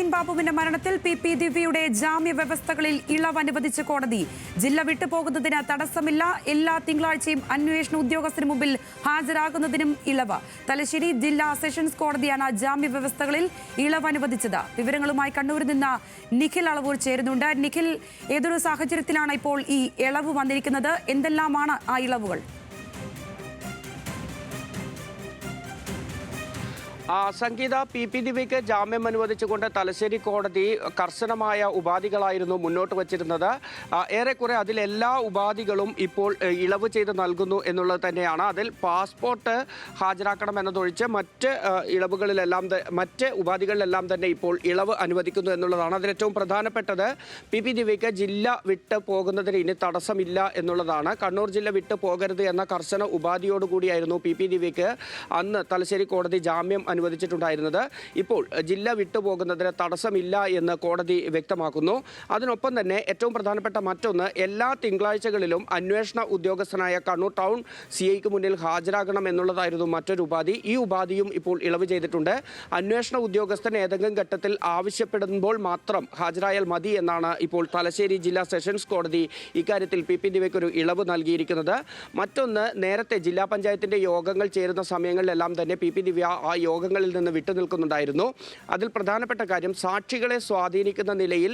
നവീൻ ബാബുവിന്റെ മരണത്തിൽ പി ദിവ്യയുടെ ജാമ്യ വ്യവസ്ഥകളിൽ ഇളവ് അനുവദിച്ച കോടതി. ജില്ല വിട്ടുപോകുന്നതിന് തടസ്സമില്ല. എല്ലാ തിങ്കളാഴ്ചയും അന്വേഷണ ഉദ്യോഗസ്ഥന് മുമ്പിൽ ഹാജരാകുന്നതിനും ഇളവ്. തലശ്ശേരി ജില്ലാ സെഷൻസ് കോടതിയാണ് ജാമ്യ വ്യവസ്ഥകളിൽ ഇളവ് അനുവദിച്ചത്. വിവരങ്ങളുമായി കണ്ണൂരിൽ നിന്ന് നിഖിൽ അളവൂർ ചേരുന്നുണ്ട്. നിഖിൽ, ഏതൊരു സാഹചര്യത്തിലാണ് ഇപ്പോൾ ഈ ഇളവ് വന്നിരിക്കുന്നത്? എന്തെല്ലാമാണ് ആ ഇളവുകൾ? സംഗീത, പി ദിവ്യയ്ക്ക് ജാമ്യം അനുവദിച്ചുകൊണ്ട് തലശ്ശേരി കോടതി കർശനമായ ഉപാധികളായിരുന്നു മുന്നോട്ട് വച്ചിരുന്നത്. ഏറെക്കുറെ അതിലെല്ലാ ഉപാധികളും ഇപ്പോൾ ഇളവ് ചെയ്ത് നൽകുന്നു എന്നുള്ളത് തന്നെയാണ്. അതിൽ പാസ്പോർട്ട് ഹാജരാക്കണം എന്നതൊഴിച്ച് മറ്റ് ഉപാധികളിലെല്ലാം തന്നെ ഇപ്പോൾ ഇളവ് അനുവദിക്കുന്നു എന്നുള്ളതാണ്. അതിലേറ്റവും പ്രധാനപ്പെട്ടത് പി ദിവ്യയ്ക്ക് ജില്ല വിട്ട് പോകുന്നതിന് ഇനി തടസ്സമില്ല എന്നുള്ളതാണ്. കണ്ണൂർ ജില്ല വിട്ട് പോകരുത് എന്ന കർശന ഉപാധിയോടുകൂടിയായിരുന്നു പി ദിവ്യയ്ക്ക് അന്ന് തലശ്ശേരി കോടതി ജാമ്യം അനുവദിച്ചിട്ടുണ്ടായിരുന്നത്. ഇപ്പോൾ ജില്ല വിട്ടുപോകുന്നതിന് തടസ്സമില്ല എന്ന് കോടതി വ്യക്തമാക്കുന്നു. അതിനൊപ്പം തന്നെ ഏറ്റവും പ്രധാനപ്പെട്ട മറ്റൊന്ന്, എല്ലാ തിങ്കളാഴ്ചകളിലും അന്വേഷണ ഉദ്യോഗസ്ഥനായ കണ്ണൂർ ടൗൺ CIക്ക് മുന്നിൽ ഹാജരാകണം എന്നുള്ളതായിരുന്നു മറ്റൊരു ഉപാധി. ഈ ഉപാധിയും ഇപ്പോൾ ഇളവ് ചെയ്തിട്ടുണ്ട്. അന്വേഷണ ഉദ്യോഗസ്ഥൻ ഏതെങ്കിലും ഘട്ടത്തിൽ ആവശ്യപ്പെടുമ്പോൾ മാത്രം ഹാജരായാൽ മതി എന്നാണ് ഇപ്പോൾ തലശ്ശേരി ജില്ലാ സെഷൻസ് കോടതി ഇക്കാര്യത്തിൽ പി ദിവ്യയ്ക്ക് ഒരു ഇളവ് നൽകിയിരിക്കുന്നത്. മറ്റൊന്ന്, നേരത്തെ ജില്ലാ പഞ്ചായത്തിന്റെ യോഗങ്ങൾ ചേരുന്ന സമയങ്ങളിലെല്ലാം തന്നെ പി ദിവ്യ ആ യോഗങ്ങളിൽ നിന്ന് വിട്ടുനിൽക്കുന്നുണ്ടായിരുന്നു. അതിൽ പ്രധാനപ്പെട്ട കാര്യം, സാക്ഷികളെ സ്വാധീനിക്കുന്ന നിലയിൽ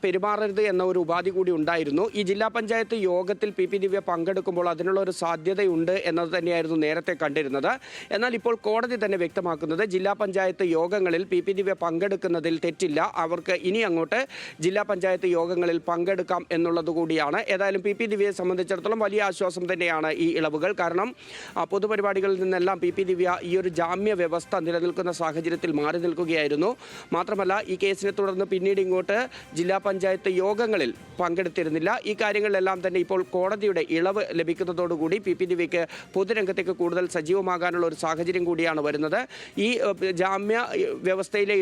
പെരുമാറരുത് എന്ന ഒരു ഉപാധി കൂടി ഉണ്ടായിരുന്നു. ഈ ജില്ലാ പഞ്ചായത്ത് യോഗത്തിൽ പി ദിവ്യ പങ്കെടുക്കുമ്പോൾ അതിനുള്ള ഒരു സാധ്യതയുണ്ട് എന്നത് തന്നെയായിരുന്നു നേരത്തെ കണ്ടിരുന്നത്. എന്നാൽ ഇപ്പോൾ കോടതി തന്നെ വ്യക്തമാക്കുന്നത്, ജില്ലാ പഞ്ചായത്ത് യോഗങ്ങളിൽ പി ദിവ്യ പങ്കെടുക്കുന്നതിൽ തെറ്റില്ല. അവർക്ക് ഇനി അങ്ങോട്ട് ജില്ലാ പഞ്ചായത്ത് യോഗങ്ങളിൽ പങ്കെടുക്കാം എന്നുള്ളത് കൂടിയാണ്. ഏതായാലും പി ദിവ്യയെ സംബന്ധിച്ചിടത്തോളം വലിയ ആശ്വാസം തന്നെയാണ് ഈ ഇളവുകൾ. കാരണം പൊതുപരിപാടികളിൽ നിന്നെല്ലാം പി ദിവ്യ ഈ ഒരു ജാമ്യ വ്യവസ്ഥ നിലനിൽക്കുന്ന സാഹചര്യത്തിൽ മാറി നിൽക്കുകയായിരുന്നു. മാത്രമല്ല, ഈ കേസിനെ തുടർന്ന് പിന്നീട് ഇങ്ങോട്ട് ജില്ലാ പഞ്ചായത്ത് യോഗങ്ങളിൽ പങ്കെടുത്തിരുന്നില്ല. ഈ കാര്യങ്ങളിലെല്ലാം തന്നെ ഇപ്പോൾ കോടതിയുടെ ഇളവ് ലഭിക്കുന്നതോടുകൂടി പി ദിവ്യയ്ക്ക് പൊതുരംഗത്തേക്ക് കൂടുതൽ സജീവമാകാനുള്ള ഒരു സാഹചര്യം കൂടിയാണ് വരുന്നത്. ഈ ജാമ്യ വ്യവസ്ഥയിലെ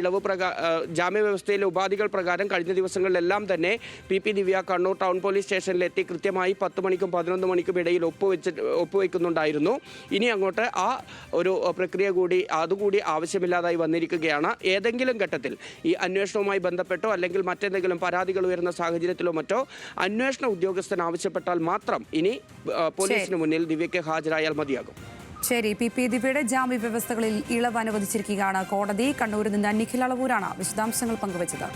ഉപാധികൾ പ്രകാരം കഴിഞ്ഞ ദിവസങ്ങളിലെല്ലാം തന്നെ പി ദിവ്യ കണ്ണൂർ ടൗൺ പോലീസ് സ്റ്റേഷനിലെത്തി കൃത്യമായി 10 മണിക്കും 11 മണിക്കും ഇടയിൽ ഒപ്പുവെക്കുന്നുണ്ടായിരുന്നു. ഇനി അങ്ങോട്ട് ആ ഒരു പ്രക്രിയ അതുകൂടി ആവശ്യമില്ലാതായി വന്നിരിക്കുകയാണ്. ഏതെങ്കിലും ഘട്ടത്തിൽ ഈ അന്വേഷണവുമായി ബന്ധപ്പെട്ടോ അല്ലെങ്കിൽ മറ്റെന്തെങ്കിലും പരാതികൾ ഉയർന്ന സാഹചര്യത്തിലോ മറ്റോ അന്വേഷണ ഉദ്യോഗസ്ഥൻ ആവശ്യപ്പെട്ടാൽ മാത്രം ഇനി പോലീസിന് മുന്നിൽ ദിവ്യയ്ക്ക് ഹാജരായാൽ മതിയാകും. ശരി, പി ദിവ്യയുടെ ജാമ്യ വ്യവസ്ഥകളിൽ ഇളവ് അനുവദിച്ചിരിക്കുകയാണ് കോടതി. കണ്ണൂരിൽ നിന്ന് നിഖിൽ അളവൂരാണ് വിശദാംശങ്ങൾ പങ്കുവച്ചത്.